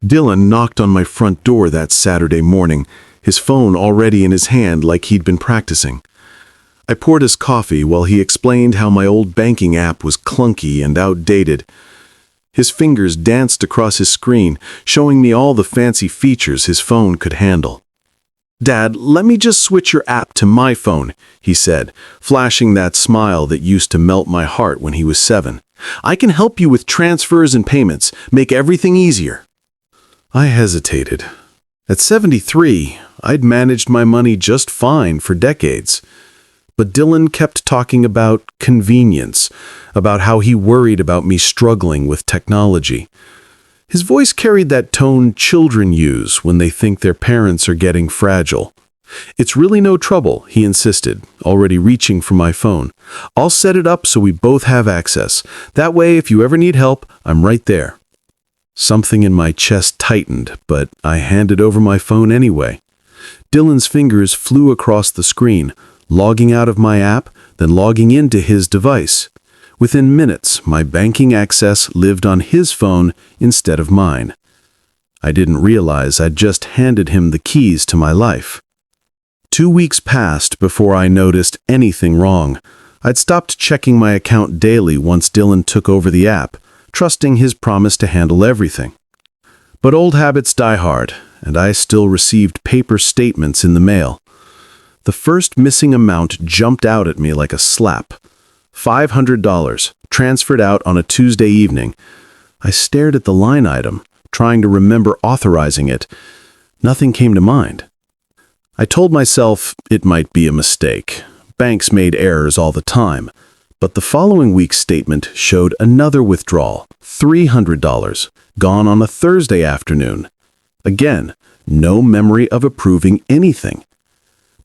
Dylan knocked on my front door that Saturday morning, his phone already in his hand like he'd been practicing. I poured his coffee while he explained how my old banking app was clunky and outdated. His fingers danced across his screen, showing me all the fancy features his phone could handle. "Dad, let me just switch your app to my phone," he said, flashing that smile that used to melt my heart when he was 7. "I can help you with transfers and payments, make everything easier." I hesitated. At 73, I'd managed my money just fine for decades. But Dylan kept talking about convenience, about how he worried about me struggling with technology. His voice carried that tone children use when they think their parents are getting fragile. "It's really no trouble," he insisted, already reaching for my phone. "I'll set it up so we both have access. That way, if you ever need help, I'm right there." Something in my chest tightened, but I handed over my phone anyway. Dylan's fingers flew across the screen, logging out of my app, then logging into his device. Within minutes, my banking access lived on his phone instead of mine. I didn't realize I'd just handed him the keys to my life. 2 weeks passed before I noticed anything wrong. I'd stopped checking my account daily once Dylan took over the app, trusting his promise to handle everything. But old habits die hard, and I still received paper statements in the mail. The first missing amount jumped out at me like a slap. $500, transferred out on a Tuesday evening. I stared at the line item, trying to remember authorizing it. Nothing came to mind. I told myself it might be a mistake. Banks made errors all the time. But the following week's statement showed another withdrawal, $300, gone on a Thursday afternoon. Again, no memory of approving anything.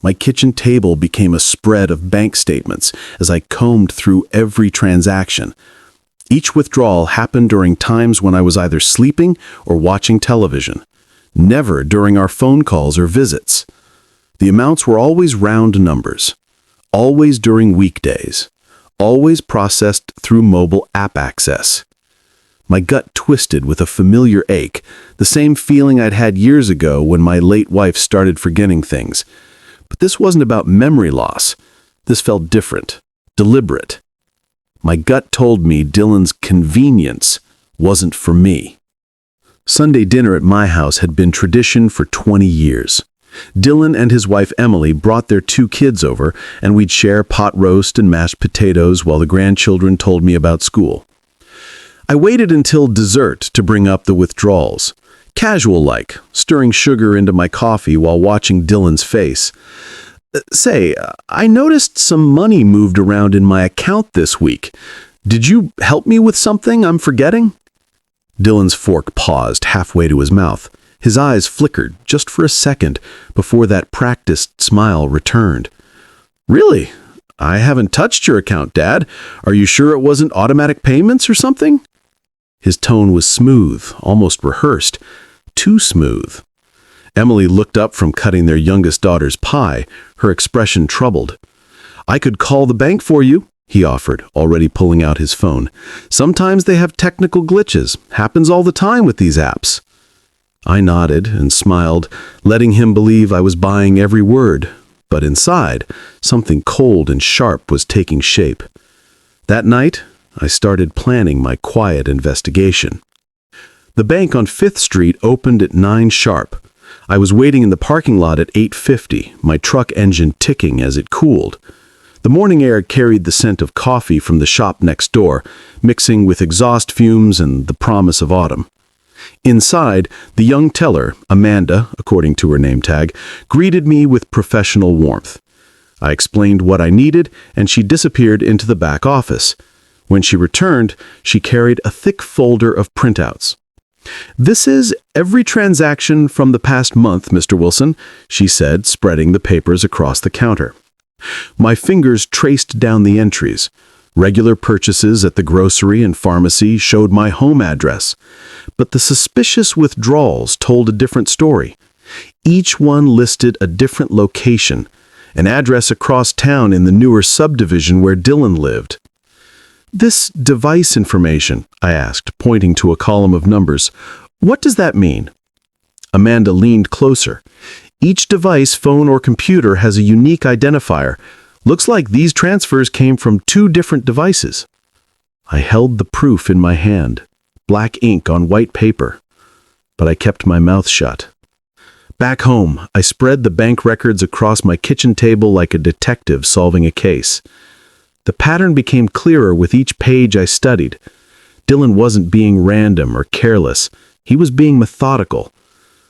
My kitchen table became a spread of bank statements as I combed through every transaction. Each withdrawal happened during times when I was either sleeping or watching television, never during our phone calls or visits. The amounts were always round numbers, always during weekdays, always processed through mobile app access. My gut twisted with a familiar ache, the same feeling I'd had years ago when my late wife started forgetting things. But this wasn't about memory loss. This felt different, deliberate. My gut told me Dylan's convenience wasn't for me. Sunday dinner at my house had been tradition for 20 years. Dylan and his wife Emily brought their 2 kids over, and we'd share pot roast and mashed potatoes while the grandchildren told me about school. I waited until dessert to bring up the withdrawals, casual-like, stirring sugar into my coffee while watching Dylan's face. "Say, I noticed some money moved around in my account this week. Did you help me with something I'm forgetting?" Dylan's fork paused halfway to his mouth. His eyes flickered just for a second before that practiced smile returned. "Really? I haven't touched your account, Dad. Are you sure it wasn't automatic payments or something?" His tone was smooth, almost rehearsed. Too smooth. Emily looked up from cutting their youngest daughter's pie, her expression troubled. "I could call the bank for you," he offered, already pulling out his phone. "Sometimes they have technical glitches. Happens all the time with these apps." I nodded and smiled, letting him believe I was buying every word. But inside, something cold and sharp was taking shape. That night, I started planning my quiet investigation. The bank on 5th Street opened at 9 sharp. I was waiting in the parking lot at 8:50, my truck engine ticking as it cooled. The morning air carried the scent of coffee from the shop next door, mixing with exhaust fumes and the promise of autumn. Inside, the young teller, Amanda, according to her name tag, greeted me with professional warmth. I explained what I needed, and she disappeared into the back office. When she returned, she carried a thick folder of printouts. "This is every transaction from the past month, Mr. Wilson," she said, spreading the papers across the counter. My fingers traced down the entries. Regular purchases at the grocery and pharmacy showed my home address. But the suspicious withdrawals told a different story. Each one listed a different location, an address across town in the newer subdivision where Dylan lived. "This device information," I asked, pointing to a column of numbers, What does that mean? Amanda leaned closer. Each device, phone or computer, has a unique identifier. Looks like these transfers came from 2 different devices. I held the proof in my hand, black ink on white paper, but I kept my mouth shut. Back home, I spread the bank records across my kitchen table like a detective solving a case. The pattern became clearer with each page I studied. Dylan wasn't being random or careless. He was being methodical.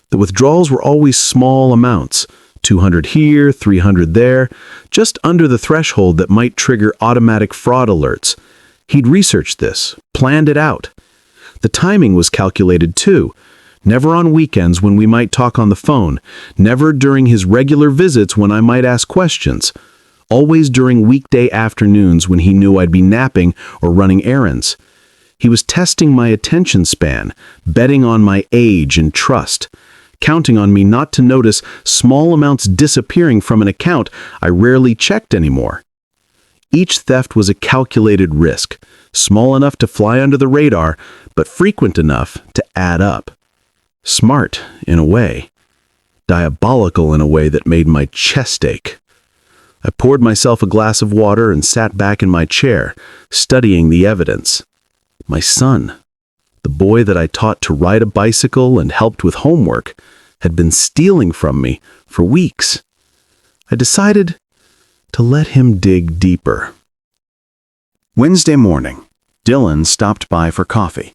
The withdrawals were always small amounts, 200 here, 300 there, just under the threshold that might trigger automatic fraud alerts. He'd researched this, planned it out. The timing was calculated too. Never on weekends when we might talk on the phone, never during his regular visits when I might ask questions, always during weekday afternoons when he knew I'd be napping or running errands. He was testing my attention span, betting on my age and trust, counting on me not to notice small amounts disappearing from an account I rarely checked anymore. Each theft was a calculated risk, small enough to fly under the radar, but frequent enough to add up. Smart, in a way. Diabolical in a way that made my chest ache. I poured myself a glass of water and sat back in my chair, studying the evidence. My son, the boy that I taught to ride a bicycle and helped with homework, had been stealing from me for weeks. I decided to let him dig deeper. Wednesday morning, Dylan stopped by for coffee.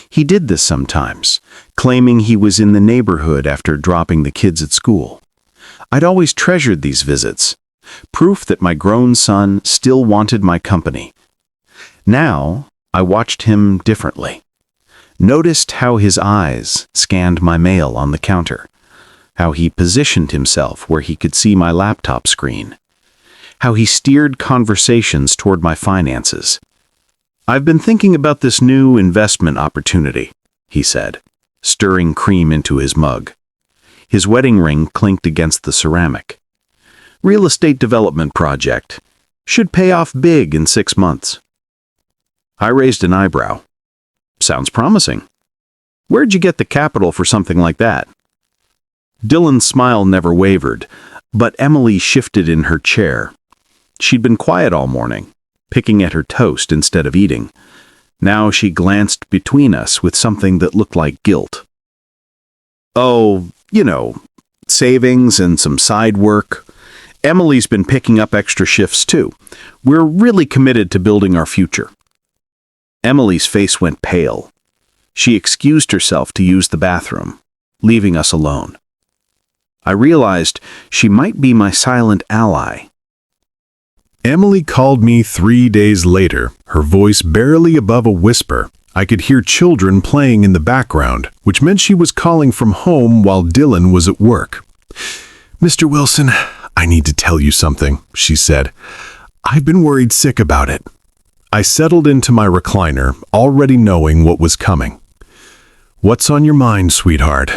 He did this sometimes, claiming he was in the neighborhood after dropping the kids at school. I'd always treasured these visits, proof that my grown son still wanted my company. Now, I watched him differently. Noticed how his eyes scanned my mail on the counter, how he positioned himself where he could see my laptop screen, how he steered conversations toward my finances. "I've been thinking about this new investment opportunity," he said, stirring cream into his mug. His wedding ring clinked against the ceramic. "Real estate development project. Should pay off big in 6 months." I raised an eyebrow. "Sounds promising. Where'd you get the capital for something like that?" Dylan's smile never wavered, but Emily shifted in her chair. She'd been quiet all morning, picking at her toast instead of eating. Now she glanced between us with something that looked like guilt. "Oh, savings and some side work. Emily's been picking up extra shifts too. We're really committed to building our future." Emily's face went pale. She excused herself to use the bathroom, leaving us alone. I realized she might be my silent ally. Emily called me 3 days later, her voice barely above a whisper. I could hear children playing in the background, which meant she was calling from home while Dylan was at work. "Mr. Wilson, I need to tell you something," she said. "I've been worried sick about it." I settled into my recliner, already knowing what was coming. "What's on your mind, sweetheart?"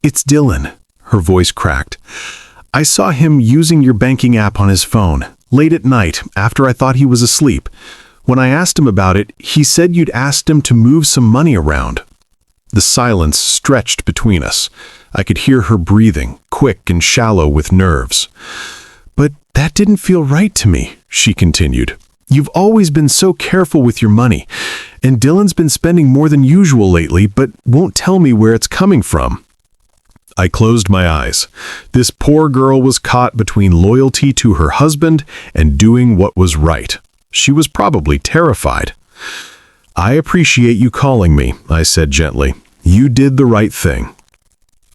"It's Dylan," her voice cracked. "I saw him using your banking app on his phone, late at night, after I thought he was asleep. When I asked him about it, he said you'd asked him to move some money around." The silence stretched between us. I could hear her breathing, quick and shallow with nerves. "But that didn't feel right to me," she continued. "You've always been so careful with your money, and Dylan's been spending more than usual lately, but won't tell me where it's coming from." I closed my eyes. This poor girl was caught between loyalty to her husband and doing what was right. She was probably terrified. "I appreciate you calling me," I said gently. "You did the right thing."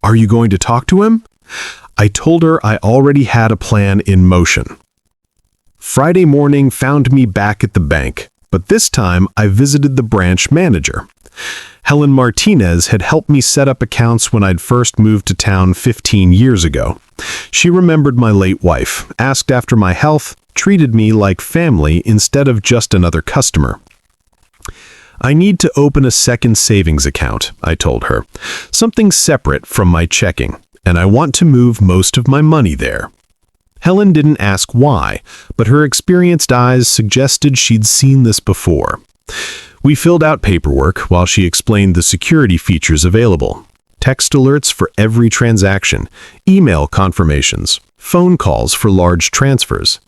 "Are you going to talk to him?" I told her I already had a plan in motion. Friday morning found me back at the bank, but this time I visited the branch manager. Helen Martinez had helped me set up accounts when I'd first moved to town 15 years ago. She remembered my late wife, asked after my health, treated me like family instead of just another customer. "I need to open a second savings account," I told her, "something separate from my checking, and I want to move most of my money there." Helen didn't ask why, but her experienced eyes suggested she'd seen this before. We filled out paperwork while she explained the security features available. Text alerts for every transaction, email confirmations, phone calls for large transfers.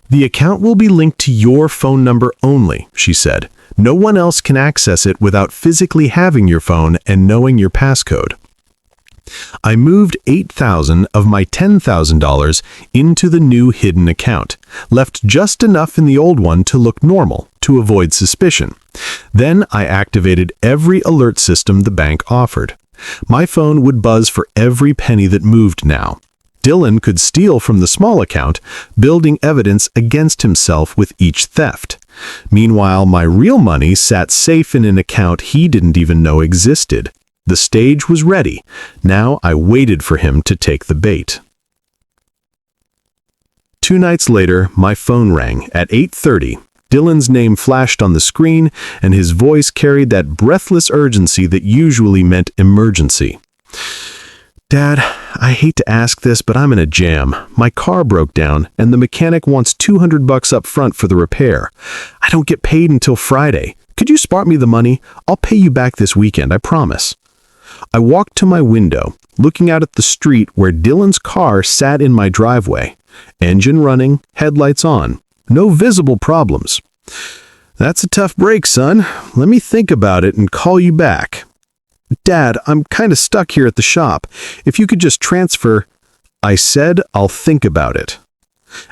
The account will be linked to your phone number only, she said. No one else can access it without physically having your phone and knowing your passcode. I moved $8,000 of my $10,000 into the new hidden account, left just enough in the old one to look normal, to avoid suspicion. Then I activated every alert system the bank offered. My phone would buzz for every penny that moved now. Dylan could steal from the small account, building evidence against himself with each theft. Meanwhile, my real money sat safe in an account he didn't even know existed. The stage was ready. Now I waited for him to take the bait. 2 nights later, my phone rang at 8:30. Dylan's name flashed on the screen, and his voice carried that breathless urgency that usually meant emergency. "Dad, I hate to ask this, but I'm in a jam. My car broke down, and the mechanic wants $200 up front for the repair. I don't get paid until Friday. Could you spart me the money? I'll pay you back this weekend, I promise." I walked to my window, looking out at the street where Dylan's car sat in my driveway. Engine running, headlights on. No visible problems. "That's a tough break, son. Let me think about it and call you back." "Dad, I'm kind of stuck here at the shop. If you could just transfer—" I said I'll think about it.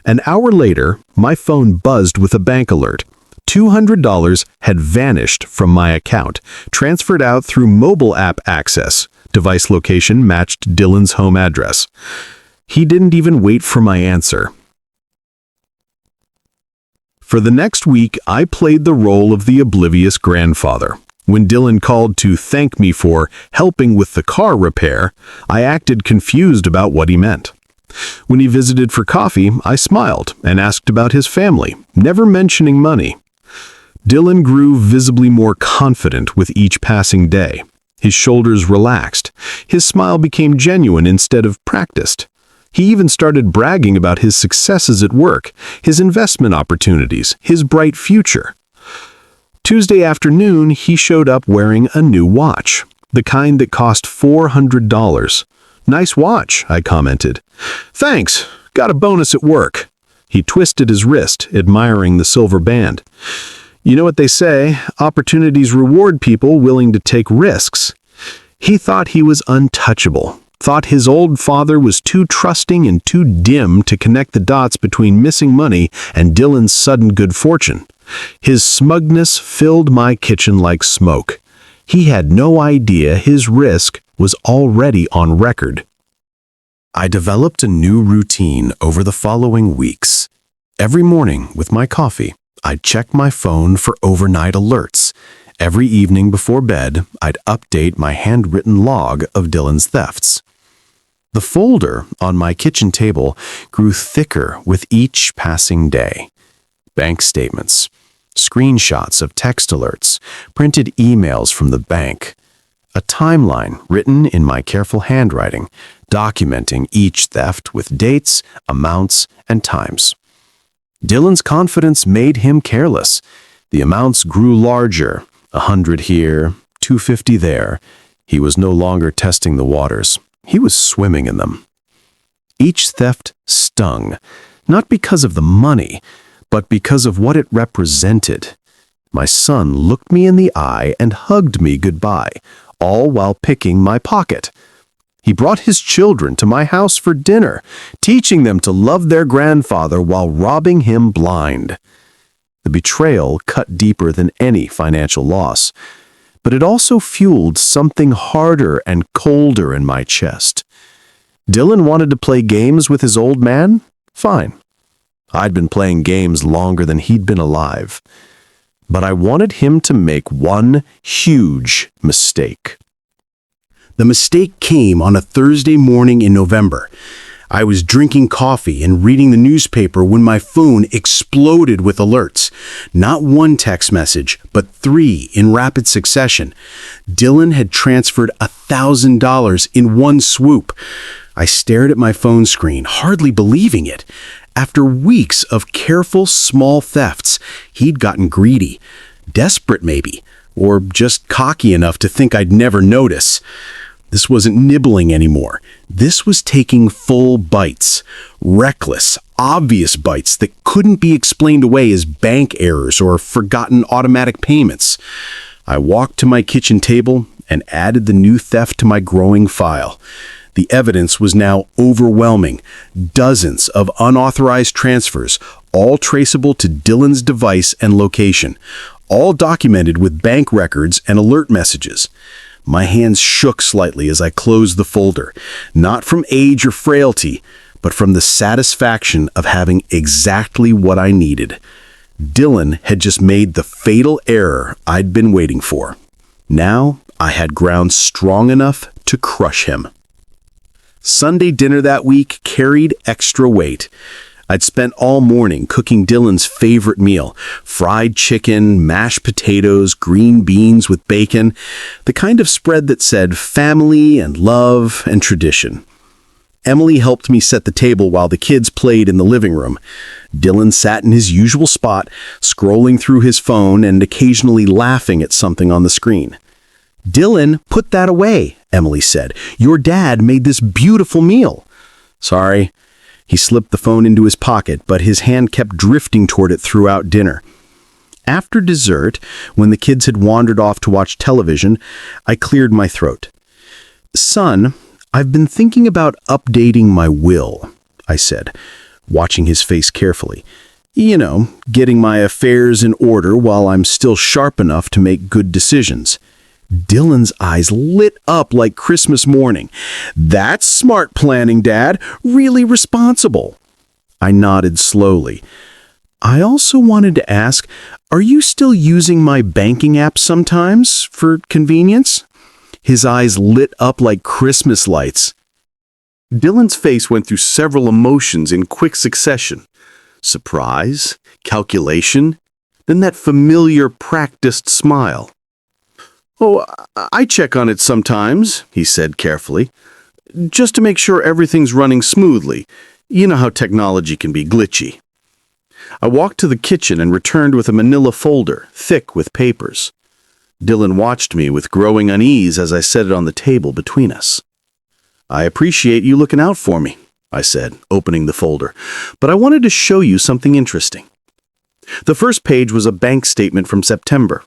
An hour later, my phone buzzed with a bank alert. $200 had vanished from my account, transferred out through mobile app access. Device location matched Dylan's home address. He didn't even wait for my answer. For the next week, I played the role of the oblivious grandfather. When Dylan called to thank me for helping with the car repair, I acted confused about what he meant. When he visited for coffee, I smiled and asked about his family, never mentioning money. Dylan grew visibly more confident with each passing day. His shoulders relaxed. His smile became genuine instead of practiced. He even started bragging about his successes at work, his investment opportunities, his bright future. Tuesday afternoon, he showed up wearing a new watch, the kind that cost $400. "Nice watch," I commented. "Thanks. Got a bonus at work." He twisted his wrist, admiring the silver band. "You know what they say, opportunities reward people willing to take risks." He thought he was untouchable, thought his old father was too trusting and too dim to connect the dots between missing money and Dylan's sudden good fortune. His smugness filled my kitchen like smoke. He had no idea his risk was already on record. I developed a new routine over the following weeks. Every morning with my coffee, I'd check my phone for overnight alerts. Every evening before bed, I'd update my handwritten log of Dylan's thefts. The folder on my kitchen table grew thicker with each passing day. Bank statements, screenshots of text alerts, printed emails from the bank, a timeline written in my careful handwriting, documenting each theft with dates, amounts, and times. Dylan's confidence made him careless. The amounts grew larger, 100 here, 250 there. He was no longer testing the waters. He was swimming in them. Each theft stung, not because of the money, but because of what it represented. My son looked me in the eye and hugged me goodbye, all while picking my pocket. He brought his children to my house for dinner, teaching them to love their grandfather while robbing him blind. The betrayal cut deeper than any financial loss, but it also fueled something harder and colder in my chest. Dylan wanted to play games with his old man? Fine. I'd been playing games longer than he'd been alive. But I wanted him to make one huge mistake. The mistake came on a Thursday morning in November. I was drinking coffee and reading the newspaper when my phone exploded with alerts. Not one text message, but 3 in rapid succession. Dylan had transferred $1,000 in one swoop. I stared at my phone screen, hardly believing it. After weeks of careful small thefts, he'd gotten greedy. Desperate, maybe, or just cocky enough to think I'd never notice. This wasn't nibbling anymore. This was taking full bites. Reckless, obvious bites that couldn't be explained away as bank errors or forgotten automatic payments. I walked to my kitchen table and added the new theft to my growing file. The evidence was now overwhelming. Dozens of unauthorized transfers, all traceable to Dylan's device and location, all documented with bank records and alert messages. My hands shook slightly as I closed the folder, not from age or frailty, but from the satisfaction of having exactly what I needed. Dylan had just made the fatal error I'd been waiting for. Now I had ground strong enough to crush him. Sunday dinner that week carried extra weight. I'd spent all morning cooking Dylan's favorite meal, fried chicken, mashed potatoes, green beans with bacon, the kind of spread that said family and love and tradition. Emily helped me set the table while the kids played in the living room. Dylan sat in his usual spot, scrolling through his phone and occasionally laughing at something on the screen. "Dylan, put that away," Emily said. "Your dad made this beautiful meal." "Sorry." He slipped the phone into his pocket, but his hand kept drifting toward it throughout dinner. After dessert, when the kids had wandered off to watch television, I cleared my throat. "Son, I've been thinking about updating my will," I said, watching his face carefully. "You know, getting my affairs in order while I'm still sharp enough to make good decisions." Dylan's eyes lit up like Christmas morning. "That's smart planning, Dad. Really responsible." I nodded slowly. "I also wanted to ask, are you still using my banking app sometimes for convenience?" His eyes lit up like Christmas lights. Dylan's face went through several emotions in quick succession. Surprise, calculation, then that familiar, practiced smile. "Oh, I check on it sometimes," he said carefully, "just to make sure everything's running smoothly. You know how technology can be glitchy." I walked to the kitchen and returned with a manila folder, thick with papers. Dylan watched me with growing unease as I set it on the table between us. "I appreciate you looking out for me," I said, opening the folder, "but I wanted to show you something interesting." The first page was a bank statement from September.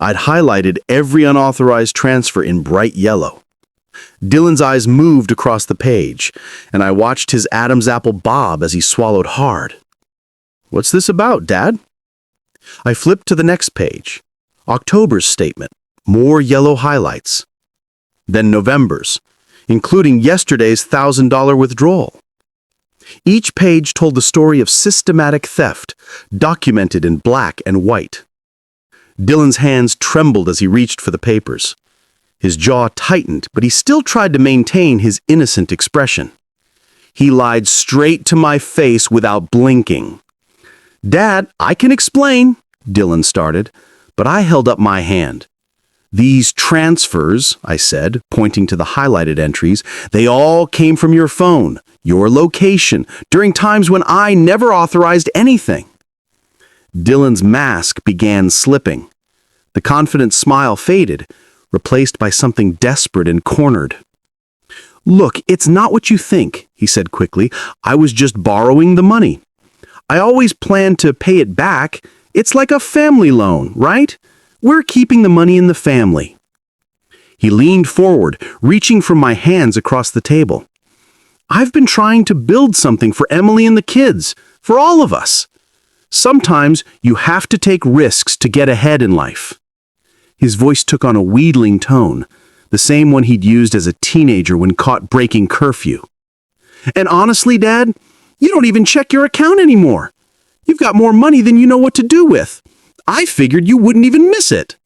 I'd highlighted every unauthorized transfer in bright yellow. Dylan's eyes moved across the page, and I watched his Adam's apple bob as he swallowed hard. "What's this about, Dad?" I flipped to the next page. October's statement, more yellow highlights. Then November's, including yesterday's $1,000 withdrawal. Each page told the story of systematic theft, documented in black and white. Dylan's hands trembled as he reached for the papers. His jaw tightened, but he still tried to maintain his innocent expression. He lied straight to my face without blinking. "Dad, I can explain," Dylan started, but I held up my hand. "These transfers," I said, pointing to the highlighted entries, "they all came from your phone, your location, during times when I never authorized anything." Dylan's mask began slipping. The confident smile faded, replaced by something desperate and cornered. "Look, it's not what you think," he said quickly. "I was just borrowing the money. I always planned to pay it back. It's like a family loan, right? We're keeping the money in the family." He leaned forward, reaching from my hands across the table. "I've been trying to build something for Emily and the kids, for all of us. Sometimes you have to take risks to get ahead in life." His voice took on a wheedling tone, the same one he'd used as a teenager when caught breaking curfew. "And honestly, Dad, you don't even check your account anymore. You've got more money than you know what to do with. I figured you wouldn't even miss it."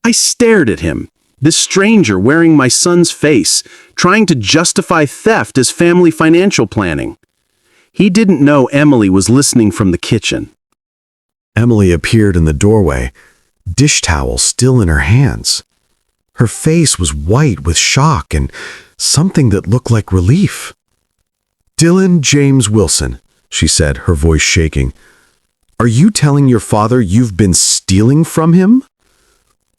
I stared at him, this stranger wearing my son's face, trying to justify theft as family financial planning. He didn't know Emily was listening from the kitchen. Emily appeared in the doorway, dish towel still in her hands. Her face was white with shock and something that looked like relief. "Dylan James Wilson," she said, her voice shaking. Are you telling your father you've been stealing from him?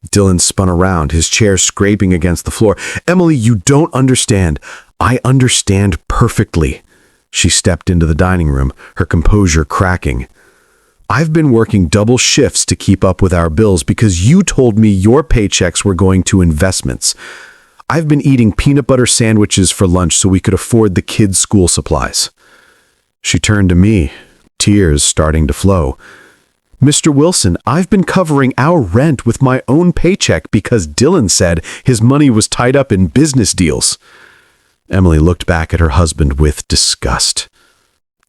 Dylan spun around, his chair scraping against the floor. Emily, you don't understand. I understand perfectly. She stepped into the dining room, her composure cracking. I've been working double shifts to keep up with our bills because you told me your paychecks were going to investments. I've been eating peanut butter sandwiches for lunch so we could afford the kids' school supplies. She turned to me, tears starting to flow. Mr. Wilson, I've been covering our rent with my own paycheck because Dylan said his money was tied up in business deals. Emily looked back at her husband with disgust.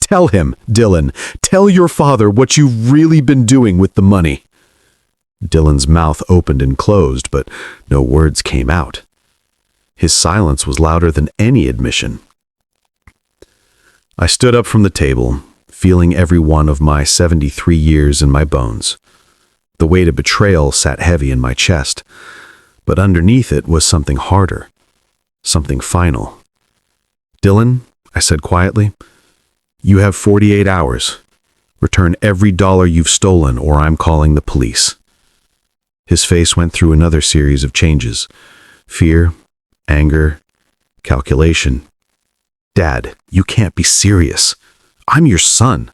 Tell him, Dylan. Tell your father what you've really been doing with the money. Dylan's mouth opened and closed, but no words came out. His silence was louder than any admission. I stood up from the table, feeling every one of my 73 years in my bones. The weight of betrayal sat heavy in my chest, but underneath it was something harder, something final. Dylan, I said quietly, you have 48 hours. Return every dollar you've stolen or I'm calling the police. His face went through another series of changes. Fear, anger, calculation. Dad, you can't be serious. I'm your son.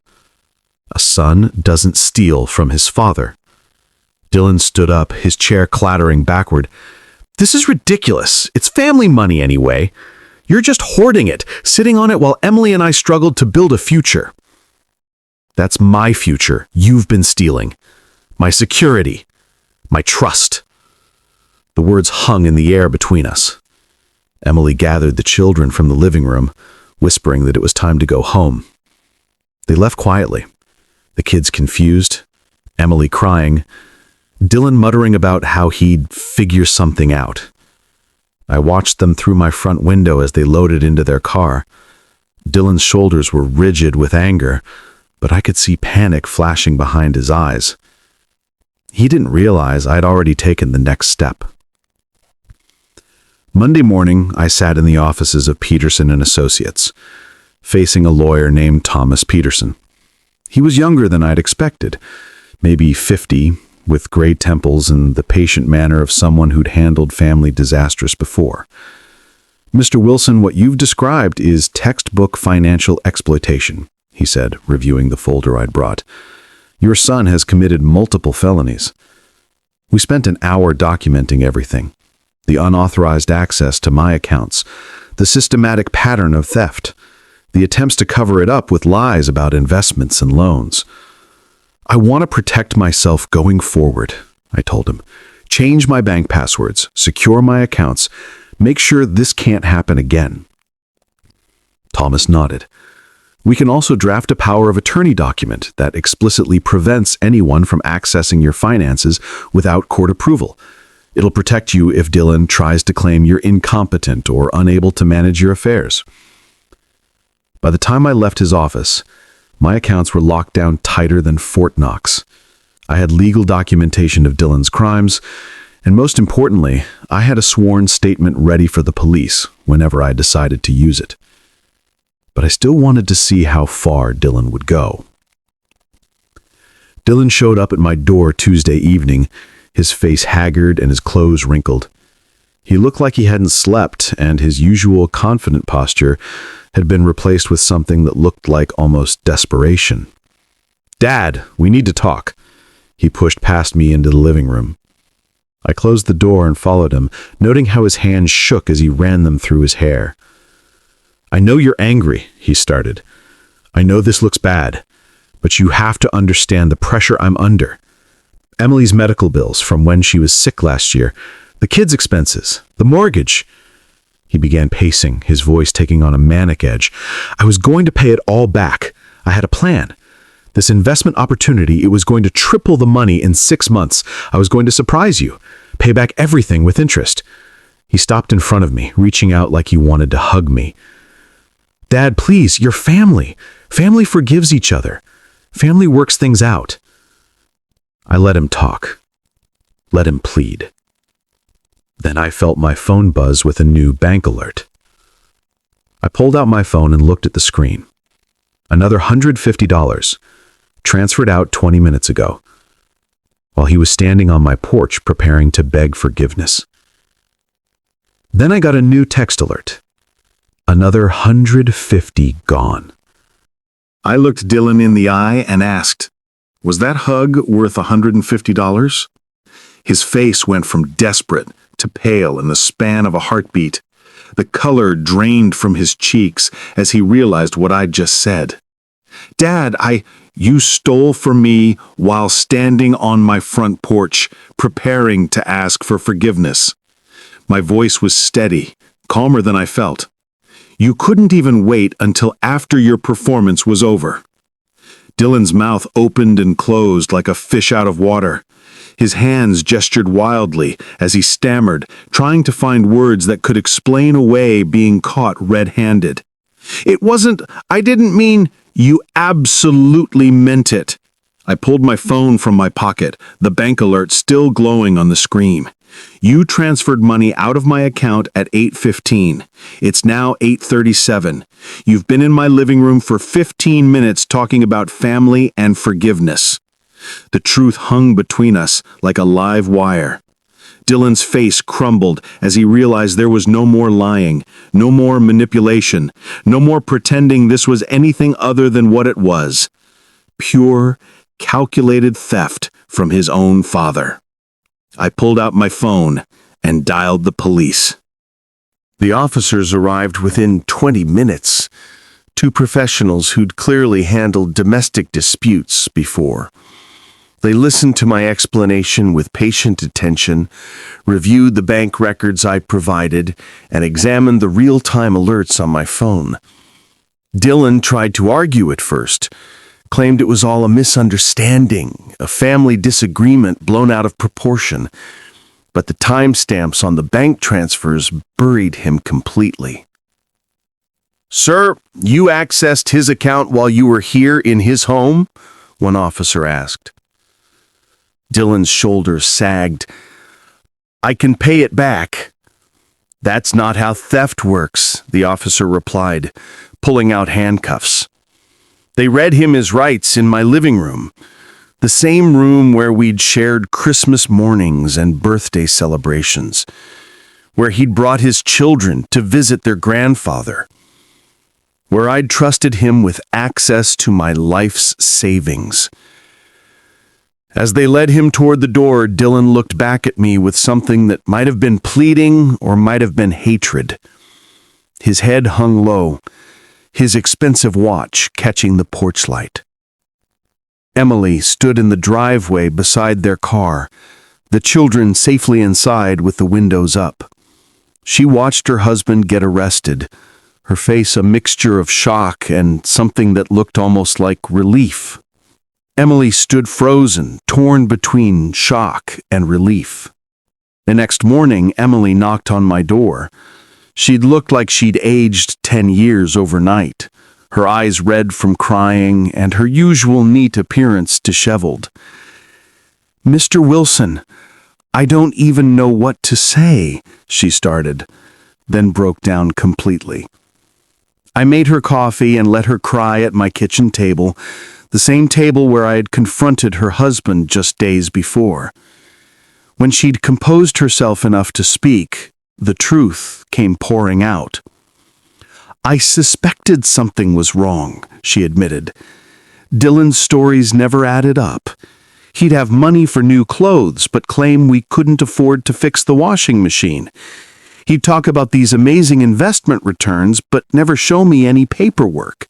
A son doesn't steal from his father. Dylan stood up, his chair clattering backward. This is ridiculous. It's family money anyway. You're just hoarding it, sitting on it while Emily and I struggled to build a future. That's my future you've been stealing. My security. My trust. The words hung in the air between us. Emily gathered the children from the living room, whispering that it was time to go home. They left quietly, the kids confused, Emily crying, Dylan muttering about how he'd figure something out. I watched them through my front window as they loaded into their car. Dylan's shoulders were rigid with anger, but I could see panic flashing behind his eyes. He didn't realize I'd already taken the next step. Monday morning, I sat in the offices of Peterson & Associates, facing a lawyer named Thomas Peterson. He was younger than I'd expected, maybe 50, with gray temples and the patient manner of someone who'd handled family disasters before. Mr. Wilson, what you've described is textbook financial exploitation, he said, reviewing the folder I'd brought. Your son has committed multiple felonies. We spent an hour documenting everything. The unauthorized access to my accounts, the systematic pattern of theft, the attempts to cover it up with lies about investments and loans. I want to protect myself going forward, I told him. Change my bank passwords, secure my accounts, make sure this can't happen again. Thomas nodded. We can also draft a power of attorney document that explicitly prevents anyone from accessing your finances without court approval. It'll protect you if Dylan tries to claim you're incompetent or unable to manage your affairs. By the time I left his office, my accounts were locked down tighter than Fort Knox. I had legal documentation of Dylan's crimes, and most importantly, I had a sworn statement ready for the police whenever I decided to use it. But I still wanted to see how far Dylan would go. Dylan showed up at my door Tuesday evening, his face haggard and his clothes wrinkled. He looked like he hadn't slept, and his usual confident posture had been replaced with something that looked like almost desperation. Dad, we need to talk. He pushed past me into the living room. I closed the door and followed him, noting how his hands shook as he ran them through his hair. I know you're angry, he started. I know this looks bad, but you have to understand the pressure I'm under. Emily's medical bills from when she was sick last year, the kids' expenses, the mortgage. He began pacing, his voice taking on a manic edge. I was going to pay it all back. I had a plan. This investment opportunity, it was going to triple the money in 6 months. I was going to surprise you, pay back everything with interest. He stopped in front of me, reaching out like he wanted to hug me. Dad, please, you're family. Family forgives each other. Family works things out. I let him talk. Let him plead. Then I felt my phone buzz with a new bank alert. I pulled out my phone and looked at the screen. Another $150. transferred out 20 minutes ago, while he was standing on my porch preparing to beg forgiveness. Then I got a new text alert. Another 150 gone. I looked Dylan in the eye and asked, "Was that hug worth $150? His face went from desperate to pale in the span of a heartbeat. The color drained from his cheeks as he realized what I'd just said. "Dad, you stole from me while standing on my front porch, preparing to ask for forgiveness." My voice was steady, calmer than I felt. "You couldn't even wait until after your performance was over." Dylan's mouth opened and closed like a fish out of water. His hands gestured wildly as he stammered, trying to find words that could explain away being caught red-handed. I didn't mean." "You absolutely meant it." I pulled my phone from my pocket, the bank alert still glowing on the screen. "You transferred money out of my account at 8:15. It's now 8:37. You've been in my living room for 15 minutes talking about family and forgiveness." The truth hung between us like a live wire. Dylan's face crumbled as he realized there was no more lying, no more manipulation, no more pretending this was anything other than what it was. Pure, calculated theft from his own father. I pulled out my phone and dialed the police. The officers arrived within 20 minutes. Two professionals who'd clearly handled domestic disputes before. They listened to my explanation with patient attention, reviewed the bank records I provided, and examined the real-time alerts on my phone. Dylan tried to argue at first, claimed it was all a misunderstanding, a family disagreement blown out of proportion, but the timestamps on the bank transfers buried him completely. "Sir, you accessed his account while you were here in his home?" one officer asked. Dylan's shoulders sagged. "I can pay it back." "That's not how theft works," the officer replied, pulling out handcuffs. "They read him his rights in my living room, the same room where we'd shared Christmas mornings and birthday celebrations, where he'd brought his children to visit their grandfather, where I'd trusted him with access to my life's savings." As they led him toward the door, Dylan looked back at me with something that might have been pleading or might have been hatred. His head hung low, his expensive watch catching the porch light. Emily stood in the driveway beside their car, the children safely inside with the windows up. She watched her husband get arrested, her face a mixture of shock and something that looked almost like relief. Emily stood frozen, torn between shock and relief. The next morning, Emily knocked on my door. She'd looked like she'd aged 10 years overnight, her eyes red from crying and her usual neat appearance disheveled. "Mr. Wilson, I don't even know what to say," she started, then broke down completely. I made her coffee and let her cry at my kitchen table, the same table where I had confronted her husband just days before. When she'd composed herself enough to speak, the truth came pouring out. "I suspected something was wrong," she admitted. "Dylan's stories never added up. He'd have money for new clothes, but claim we couldn't afford to fix the washing machine. He'd talk about these amazing investment returns, but never show me any paperwork."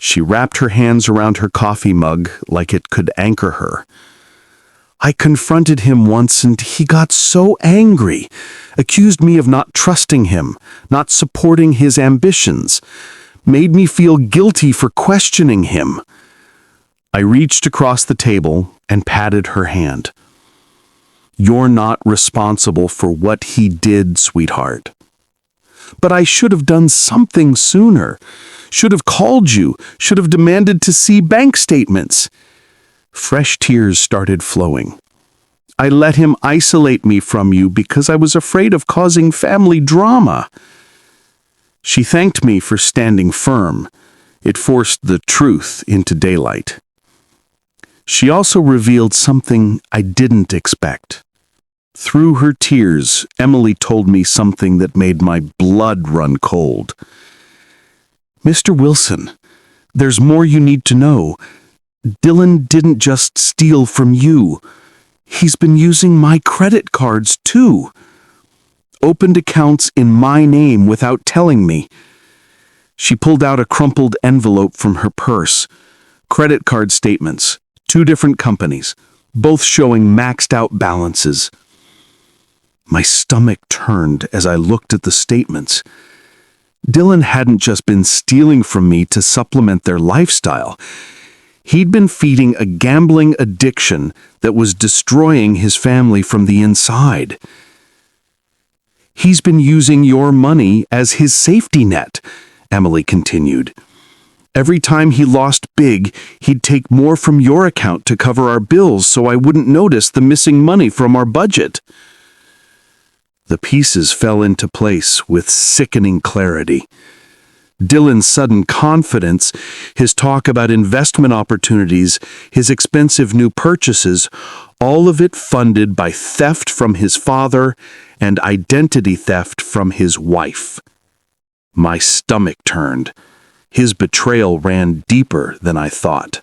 She wrapped her hands around her coffee mug like it could anchor her. "I confronted him once and he got so angry, accused me of not trusting him, not supporting his ambitions, made me feel guilty for questioning him." I reached across the table and patted her hand. "You're not responsible for what he did, sweetheart." "But I should have done something sooner. Should have called you, should have demanded to see bank statements." Fresh tears started flowing. "I let him isolate me from you because I was afraid of causing family drama." She thanked me for standing firm, It forced the truth into daylight. She also revealed something I didn't expect. Through her tears, Emily told me something that made my blood run cold. "Mr. Wilson, there's more you need to know. Dylan didn't just steal from you. He's been using my credit cards too. Opened accounts in my name without telling me." She pulled out a crumpled envelope from her purse. Credit card statements, 2 different companies, both showing maxed out balances. My stomach turned as I looked at the statements. Dylan hadn't just been stealing from me to supplement their lifestyle. He'd been feeding a gambling addiction that was destroying his family from the inside. "He's been using your money as his safety net," Emily continued. "Every time he lost big, he'd take more from your account to cover our bills so I wouldn't notice the missing money from our budget." The pieces fell into place with sickening clarity. Dylan's sudden confidence, his talk about investment opportunities, his expensive new purchases, all of it funded by theft from his father and identity theft from his wife. My stomach turned. His betrayal ran deeper than I thought.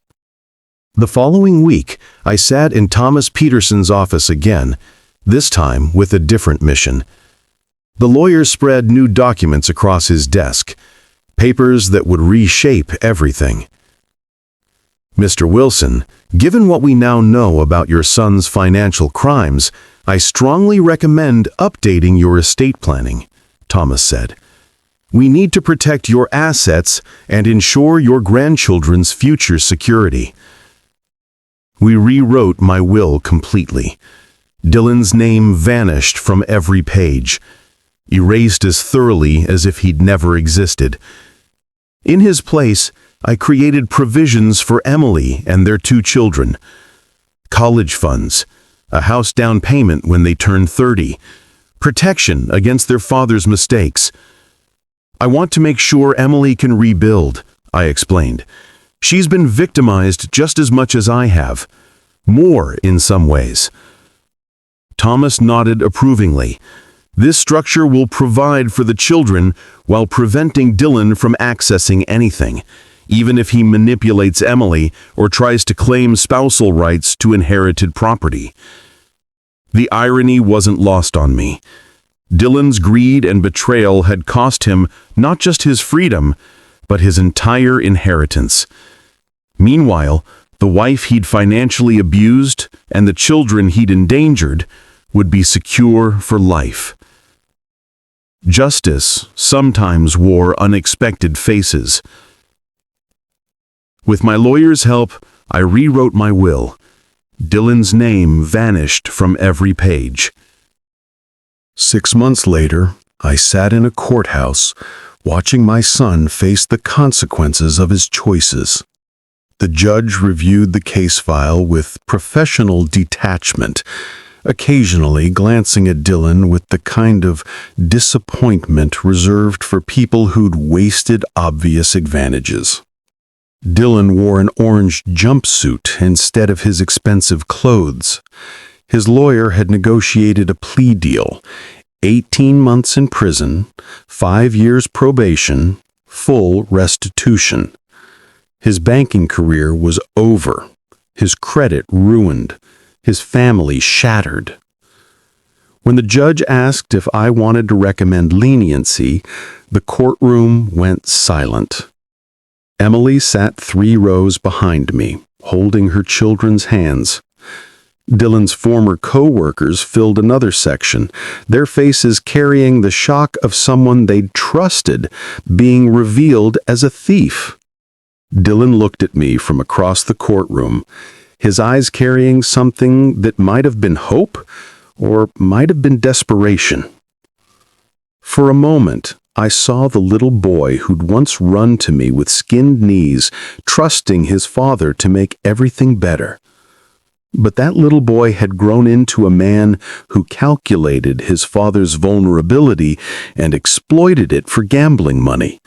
The following week, I sat in Thomas Peterson's office again, this time with a different mission. The lawyer spread new documents across his desk, papers that would reshape everything. "Mr. Wilson, given what we now know about your son's financial crimes, I strongly recommend updating your estate planning," Thomas said. "We need to protect your assets and ensure your grandchildren's future security." We rewrote my will completely. Dylan's name vanished from every page, erased as thoroughly as if he'd never existed. In his place, I created provisions for Emily and their 2 children. College funds, a house down payment when they turn 30, protection against their father's mistakes. "I want to make sure Emily can rebuild," I explained. "She's been victimized just as much as I have. More in some ways." Thomas nodded approvingly. "This structure will provide for the children while preventing Dylan from accessing anything, even if he manipulates Emily or tries to claim spousal rights to inherited property." The irony wasn't lost on me. Dylan's greed and betrayal had cost him not just his freedom, but his entire inheritance. Meanwhile, the wife he'd financially abused and the children he'd endangered would be secure for life. Justice sometimes wore unexpected faces. With my lawyer's help, I rewrote my will. Dylan's name vanished from every page. 6 months later, I sat in a courthouse, watching my son face the consequences of his choices. The judge reviewed the case file with professional detachment, occasionally glancing at Dylan with the kind of disappointment reserved for people who'd wasted obvious advantages. Dylan wore an orange jumpsuit instead of his expensive clothes. His lawyer had negotiated a plea deal, 18 months in prison, 5 years probation, full restitution. His banking career was over, his credit ruined, his family shattered. When the judge asked if I wanted to recommend leniency, the courtroom went silent. Emily sat 3 rows behind me, holding her children's hands. Dylan's former co-workers filled another section, their faces carrying the shock of someone they'd trusted being revealed as a thief. Dylan looked at me from across the courtroom, his eyes carrying something that might have been hope or might have been desperation. For a moment, I saw the little boy who'd once run to me with skinned knees, trusting his father to make everything better. But that little boy had grown into a man who calculated his father's vulnerability and exploited it for gambling money,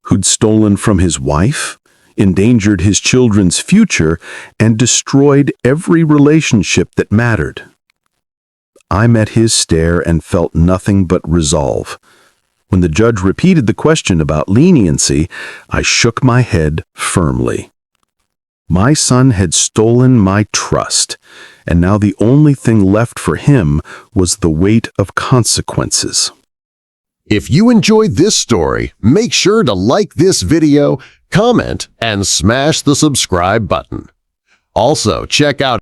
who'd stolen from his wife endangered his children's future, and destroyed every relationship that mattered. I met his stare and felt nothing but resolve. When the judge repeated the question about leniency, I shook my head firmly. My son had stolen my trust, and now the only thing left for him was the weight of consequences. If you enjoyed this story, make sure to like this video, comment, and smash the subscribe button. Also, check out